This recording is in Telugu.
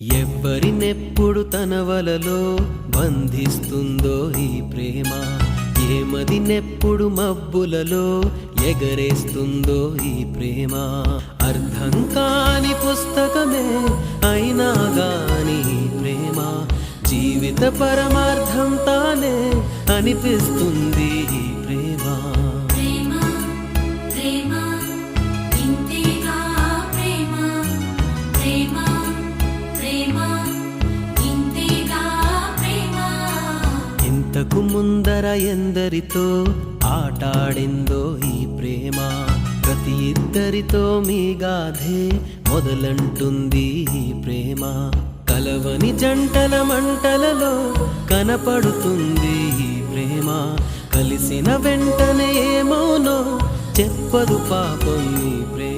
ఎవ్వరినెప్పుడు తన వలలో బంధిస్తుందో ఈ ప్రేమ, ఏమదినెప్పుడు మబ్బులలో ఎగరేస్తుందో ఈ ప్రేమ. అర్థం కాని పుస్తకమే అయినా గాని ఈ ప్రేమ జీవిత పరమార్థం తానే అనిపిస్తుంది ఈ ప్రేమ. ఇంతకు ముందర ఎందరితో ఆటాడిందో ఈ ప్రేమ, ప్రతి ఇద్దరితో మీ గాథే మొదలంటుంది ఈ ప్రేమ. కలవని జంటల మంటలలో కనపడుతుంది ఈ ప్రేమ, కలిసిన వెంటనే ఏమోనో చెప్పదు పాపం ఈ ప్రేమ.